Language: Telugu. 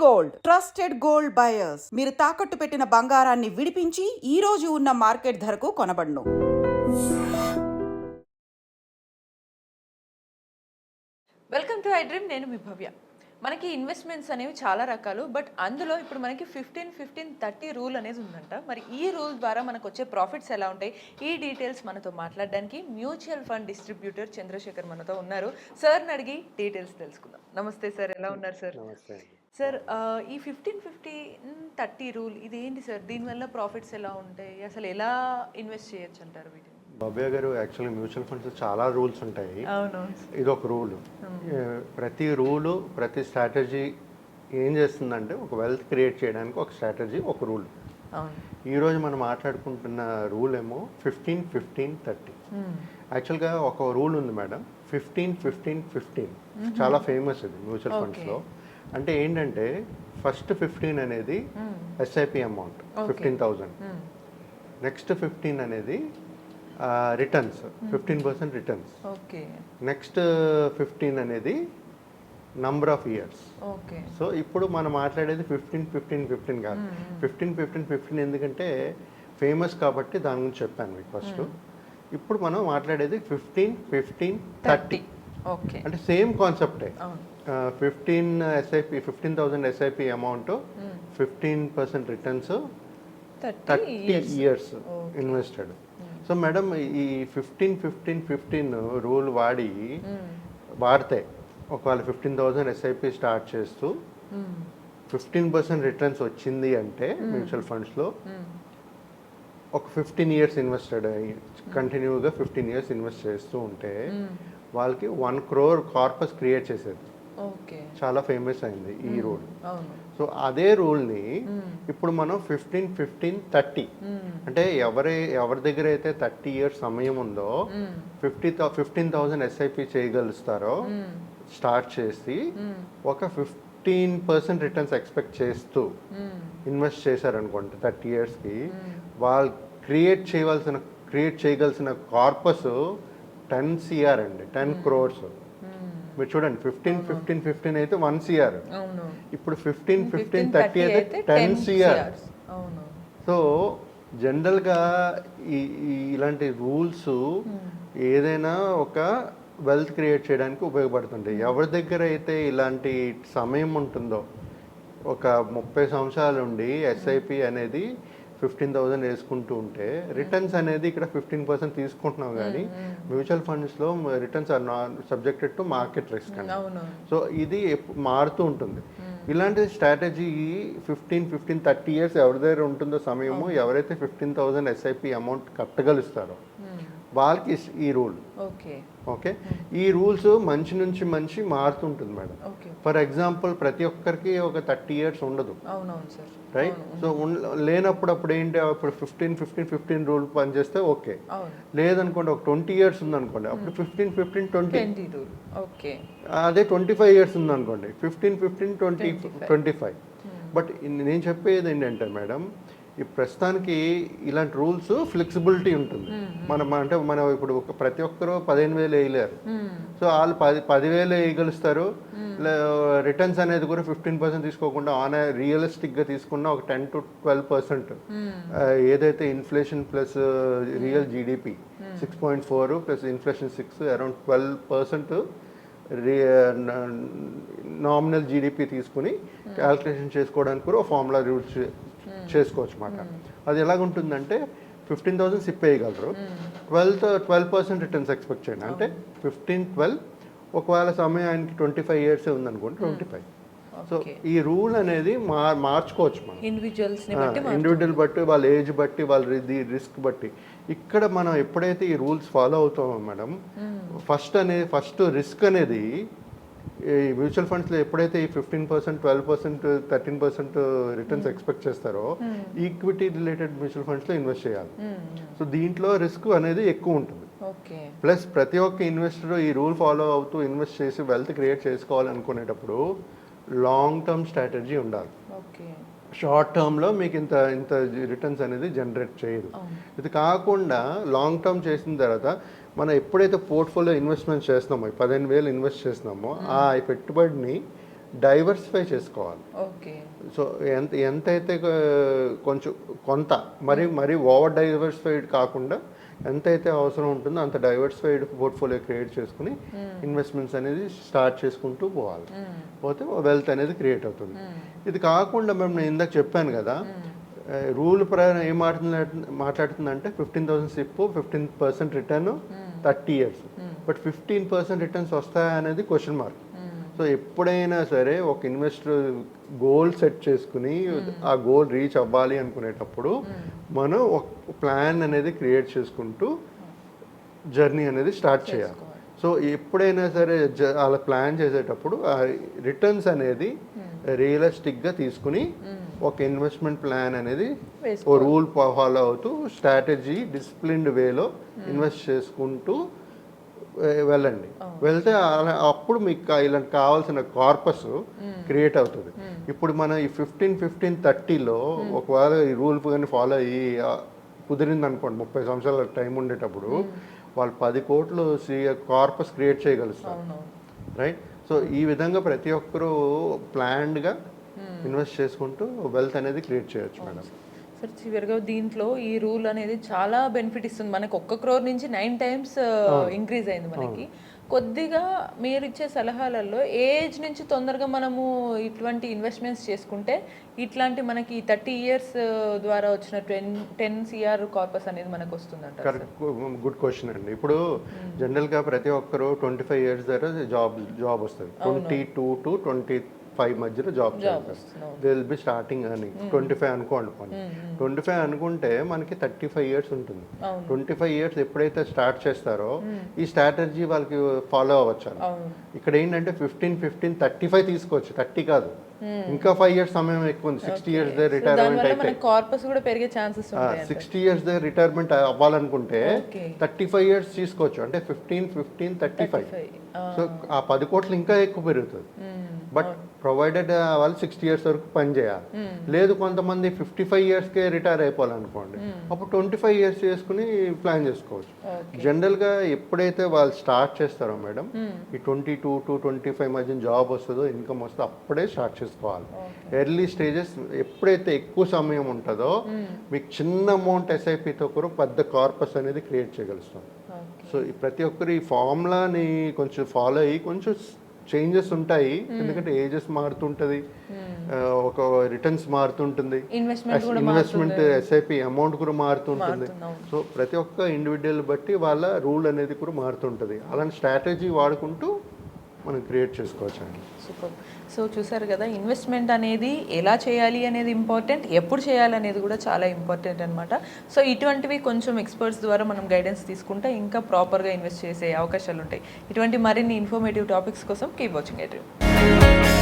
గోల్డ్ ట్రస్టెడ్ గోల్డ్ బయర్స్ మీరు తాకట్టు పెట్టిన బంగారాన్ని విడిపించి ఈ రోజు ఉన్న మార్కెట్ ధరకు కొనబడును. Welcome to iDream. నేను మీ భవ్య. మనకి ఇన్వెస్ట్మెంట్స్ అనేవి చాలా రకాలు, బట్ అందులో ఇప్పుడు మనకి 15-15-30 రూల్ అనేది ఉందంట. మరి ఈ రూల్ ద్వారా మనకు వచ్చే ప్రాఫిట్స్ ఎలా ఉంటాయి, ఈ డీటెయిల్స్ మనతో మాట్లాడడానికి మ్యూచువల్ ఫండ్ డిస్ట్రిబ్యూటర్ చంద్రశేఖర్ మనతో ఉన్నారు. సార్ని అడిగి డీటెయిల్స్ తెలుసుకుందాం. నమస్తే సార్, ఎలా ఉన్నారు సార్? సార్, ఈ 15-15-30 రూల్ ఇది ఏంటి సార్? దీనివల్ల ప్రాఫిట్స్ ఎలా ఉంటాయి, అసలు ఎలా ఇన్వెస్ట్ చేయొచ్చు అంటారు వీటిని? భవ్య గారు, యాక్చువల్లీ మ్యూచువల్ ఫండ్స్ చాలా రూల్స్ ఉంటాయి. అవును, ఇది ఒక రూల్. ప్రతి రూలు, ప్రతి స్ట్రాటజీ ఏం చేస్తుందంటే ఒక వెల్త్ క్రియేట్ చేయడానికి ఒక స్ట్రాటజీ, ఒక రూల్. ఈరోజు మనం మాట్లాడుకుంటున్న రూల్ ఏమో 15-15-30. యాక్చువల్గా ఒక రూల్ ఉంది మేడం, 15-15-15. చాలా ఫేమస్ ఇది మ్యూచువల్ ఫండ్స్లో. అంటే ఏంటంటే ఫస్ట్ 15 అనేది ఎస్ఐపి అమౌంట్ 15,000. నెక్స్ట్ 15 అనేది రిటర్న్స్, 15% రిటర్న్స్. నెక్స్ట్ 15 అనేది నంబర్ ఆఫ్ ఇయర్స్. సో ఇప్పుడు మనం మాట్లాడేది 15-15-15 కాదు, 15-15-15 ఎందుకంటే ఫేమస్ కాబట్టి దాని గురించి చెప్పాను మీకు ఫస్ట్. ఇప్పుడు మనం మాట్లాడేది 15-15-30. అంటే సేమ్ కాన్సెప్టే. 15,000 SIP amount, 15% returns, 30 years invested. So madam, ఈ 15-15-15 రూల్ వాడితే ఒకవేళ 15,000 ఎస్ఐపి స్టార్ట్ చేస్తూ 15% రిటర్న్స్ వచ్చింది అంటే మ్యూచువల్ ఫండ్స్లో ఒక 15 ఇయర్స్ ఇన్వెస్టెడ్ కంటిన్యూగా 15 ఇయర్స్ ఇన్వెస్ట్ చేస్తూ ఉంటే వాళ్ళకి 1 crore కార్పస్ క్రియేట్ చేసేది. చాలా ఫేమస్ అయింది ఈ రూల్. సో అదే రూల్ని ఇప్పుడు మనం 15-15-30 అంటే ఎవరి దగ్గర అయితే 30 ఇయర్స్ సమయం ఉందో 15,000 ఎస్ఐపి చేయగలుగుతారో స్టార్ట్ చేసి ఒక 15% రిటర్న్స్ ఎక్స్పెక్ట్ చేస్తూ ఇన్వెస్ట్ చేశారనుకోండి 30 ఇయర్స్కి, వాళ్ళు క్రియేట్ చేయగలిసిన కార్పస్ 10 CR అండి, 10 crores. మీరు చూడండి, 15-15-15 అయితే 1 CR. ఇప్పుడు 15-15-30 అయితే 10 CR. సో జనరల్గా ఇలాంటి రూల్స్ ఏదైనా ఒక వెల్త్ క్రియేట్ చేయడానికి ఉపయోగపడుతుంటాయి. ఎవరి దగ్గర అయితే ఇలాంటి సమయం ఉంటుందో, ఒక 30 సంవత్సరాల నుండి ఎస్ఐపి అనేది 15,000 వేసుకుంటూ ఉంటే రిటర్న్స్ అనేది ఇక్కడ 15% తీసుకుంటున్నాం, కానీ మ్యూచువల్ ఫండ్స్లో returns are subjected to market risk అండి. సో ఇది మారుతూ ఉంటుంది. ఇలాంటి స్ట్రాటజీ 15-15-30 ఇయర్స్ ఎవరి దగ్గర ఉంటుందో సమయము, ఎవరైతే 15,000 ఎస్ఐపి అమౌంట్ కట్టగలుస్తారో వాళ్ళకి ఈ రూల్. ఓకే, ఈ రూల్స్ మంచి నుంచి మంచి మారుతుంటుంది మేడం. ఫర్ ఎగ్జాంపుల్, ప్రతి ఒక్కరికి ఒక 30 ఇయర్స్ ఉండదు, రైట్? సో లేనప్పుడు అప్పుడు ఏంటి, అప్పుడు 15-15-15 రూల్ పనిచేస్తే ఓకే. లేదనుకోండి, ఒక 20 ఇయర్స్ ఉందనుకోండి, అప్పుడు 15-15-20. అదే 25 ఇయర్స్ ఉందనుకోండి, 15-15-20-25. బట్ నేను చెప్పేది ఏంటంటే మేడం, ఈ ప్రస్తుతానికి ఇలాంటి రూల్స్ ఫ్లెక్సిబిలిటీ ఉంటుంది. మనం ఇప్పుడు ప్రతి ఒక్కరూ 15,000 వేయలేరు. సో వాళ్ళు 10,000 వేయగలుస్తారు. రిటర్న్స్ అనేది కూడా 15% తీసుకోకుండా రియలిస్టిక్గా తీసుకున్న ఒక 10-12%, ఏదైతే inflation plus real GDP 6.4 plus inflation 6, around 12% nominal GDP తీసుకుని క్యాల్కులేషన్ చేసుకోవడానికి కూడా ఫార్ములా రూల్స్ చేసుకోవచ్చు అన్నమాట. అది ఎలాగుంటుందంటే 15,000 సిప్ వేయగలరు, 12% రిటర్న్స్ ఎక్స్పెక్ట్ చేయండి. అంటే 15-12, ఒకవేళ సమయం ఆయనకి 25 ఇయర్స్ ఉందనుకోండి, 25. సో ఈ రూల్ అనేది మార్చుకోవచ్చు మనం, ఇండివిజువల్ బట్టి, వాళ్ళ ఏజ్ బట్టి, వాళ్ళ రిస్క్ బట్టి. ఇక్కడ మనం ఎప్పుడైతే ఈ రూల్స్ ఫాలో అవుతామో మేడం, ఫస్ట్ రిస్క్ అనేది ఈ మ్యూచువల్ ఫండ్స్లో ఎప్పుడైతే ఈ 15%, 12%, 13% రిటర్న్స్ ఎక్స్పెక్ట్ చేస్తారో ఈక్విటీ రిలేటెడ్ మ్యూచువల్ ఫండ్స్లో ఇన్వెస్ట్ చేయాలి. సో దీంట్లో రిస్క్ అనేది ఎక్కువ ఉంటుంది. ప్లస్ ప్రతి ఒక్క ఇన్వెస్టర్ ఈ రూల్ ఫాలో అవుతూ ఇన్వెస్ట్ చేసి వెల్త్ క్రియేట్ చేసుకోవాలనుకునేటప్పుడు లాంగ్ టర్మ్ స్ట్రాటజీ ఉండాలి. షార్ట్ టర్మ్లో మీకు ఇంత రిటర్న్స్ అనేది జనరేట్ చేయదు. ఇది కాకుండా లాంగ్ టర్మ్ చేసిన తర్వాత మనం ఎప్పుడైతే పోర్ట్ఫోలియో ఇన్వెస్ట్మెంట్ చేస్తున్నామో, 15,000 ఇన్వెస్ట్ చేస్తున్నామో, ఆ పెట్టుబడిని డైవర్సిఫై చేసుకోవాలి. ఓకే. సో ఎంతైతే కొంచెం కొంత మరి ఓవర్ డైవర్సిఫైడ్ కాకుండా ఎంతైతే అవసరం ఉంటుందో అంత డైవర్సిఫైడ్ పోర్ట్ఫోలియో క్రియేట్ చేసుకుని ఇన్వెస్ట్మెంట్స్ అనేది స్టార్ట్ చేసుకుంటూ పోవాలి. పోతే వెల్త్ అనేది క్రియేట్ అవుతుంది. ఇది కాకుండా మేము నేను ఇందాక చెప్పాను కదా, రూల్ ప్రకారం ఏం మాట్లాడుతుందంటే 15,000 SIP 15% return 30 years. But 15% returns వస్తాయా అనేది క్వశ్చన్ మార్క్. సో ఎప్పుడైనా సరే ఒక ఇన్వెస్టర్ గోల్ సెట్ చేసుకుని ఆ గోల్ రీచ్ అవ్వాలి అనుకునేటప్పుడు మనం ఒక ప్లాన్ అనేది క్రియేట్ చేసుకుంటూ జర్నీ అనేది స్టార్ట్ చేయాలి. సో ఎప్పుడైనా సరే అలా ప్లాన్ చేసేటప్పుడు ఆ రిటర్న్స్ అనేది రియలిస్టిక్గా తీసుకుని ఒక ఇన్వెస్ట్మెంట్ ప్లాన్ అనేది ఓ రూల్ ఫాలో అవుతూ స్ట్రాటజీ డిసిప్లిన్డ్ వేలో ఇన్వెస్ట్ చేసుకుంటూ వెళ్ళండి. వెళ్తే అప్పుడు మీకు ఇలాంటి కావాల్సిన కార్పస్ క్రియేట్ అవుతుంది. ఇప్పుడు మన ఈ 15-15-30లో ఒకవేళ ఈ రూల్ కానీ ఫాలో అయ్యి కుదిరింది అనుకోండి, 30 సంవత్సరాల టైం ఉండేటప్పుడు వాళ్ళు 10 కోట్లు కార్పస్ క్రియేట్ చేయగలుగుతారు. రైట్. సో ఈ విధంగా ప్రతి ఒక్కరూ ప్లాన్డ్గా ఇన్వెస్ట్ చేసుకుంటూ వెల్త్ అనేది క్రియేట్ చేయొచ్చు మేడం. సార్ చివరిగా దీంట్లో ఈ రూల్ అనేది చాలా బెనిఫిట్ ఇస్తుంది మనకు. 1 crore నుంచి 9 times ఇంక్రీజ్ అయింది మనకి. కొద్దిగా మీరు ఇచ్చే సలహాలలో ఏజ్ నుంచి తొందరగా మనము ఇటువంటి ఇన్వెస్ట్మెంట్స్ చేసుకుంటే ఇట్లాంటి మనకి 30 years ద్వారా వచ్చిన 10 CR కార్పస్ అనేది మనకు వస్తుందంట. కరెక్ట్, గుడ్ క్వశ్చన్ అండి. ఇప్పుడు జనరల్గా ప్రతి ఒక్కరు 25 years దగ్గర జాబ్ వస్తుంది. 22 to 25 మధ్యలో job they will be starting అని 25 అనుకోండి. 25 అనుకుంటే మనకి 35 years ఉంటుంది. 25 years ఎప్పుడైతే స్టార్ట్ చేస్తారో ఈ స్ట్రాటజీ వాళ్ళకి ఫాలో అవ్వచ్చు. ఇక్కడ ఏంటంటే 15-15-35 తీసుకోవచ్చు, 30 కాదు. ఇంకా 5 years సమయం ఎక్కువ ఉంది. 60 years దగ్గర రిటైర్మెంట్ అయితే కార్పస్ కూడా పెరిగే ఛాన్సెస్ ఉంటాయి. 60 years దగ్గర రిటైర్మెంట్ అవ్వాలనుకుంటే 35 years తీసుకోవచ్చు. అంటే 15-15-35. సో ఆ 10 కోట్లు ఇంకా ఎక్కువ పెరుగుతుంది. బట్ ప్రొవైడెడ్ వాళ్ళు 60 years వరకు పని చేయాలి. లేదు కొంతమంది 55 yearsకే రిటైర్ అయిపోవాలనుకోండి, అప్పుడు 25 years చేసుకుని ప్లాన్ చేసుకోవచ్చు. జనరల్గా ఎప్పుడైతే వాళ్ళు స్టార్ట్ చేస్తారో మేడం, ఈ 22 to 25 మధ్య జాబ్ వస్తుందో ఇన్కమ్ వస్తుందో అప్పుడే స్టార్ట్ చేసుకోవాలి. ఎర్లీ స్టేజెస్ ఎప్పుడైతే ఎక్కువ సమయం ఉంటుందో మీకు చిన్న అమౌంట్ ఎస్ఐపితో కూడా పెద్ద కార్పస్ అనేది క్రియేట్ చేయగలుగుతాం. సో ప్రతి ఒక్కరు ఈ ఫార్ములాని కొంచెం ఫాలో అయ్యి కొంచెం చేంజెస్ ఉంటాయి. ఎందుకంటే ఏజెస్ మారుతుంటుంది, ఒక రిటర్న్స్ మారుతుంటుంది, ఇన్వెస్ట్మెంట్ ఎస్ఐపి అమౌంట్ కూడా మారుతుంటుంది. సో ప్రతి ఒక్క ఇండివిజువల్ బట్టి వాళ్ళ రూల్ అనేది కూడా మారుతుంటుంది. అలాంటి స్ట్రాటజీ వాడుకుంటూ మనం క్రియేట్ చేసుకోవచ్చు అండి. సూపర్. సో చూసారు కదా, ఇన్వెస్ట్మెంట్ అనేది ఎలా చేయాలి అనేది ఇంపార్టెంట్, ఎప్పుడు చేయాలి అనేది కూడా చాలా ఇంపార్టెంట్ అనమాట. సో ఇటువంటివి కొంచెం ఎక్స్పర్ట్స్ ద్వారా మనం గైడెన్స్ తీసుకుంటే ఇంకా ప్రాపర్గా ఇన్వెస్ట్ చేసే అవకాశాలు ఉంటాయి. ఇటువంటి మరిన్ని ఇన్ఫర్మేటివ్ టాపిక్స్ కోసం కీప్ వాచింగ్ ఎడ్రీమ్.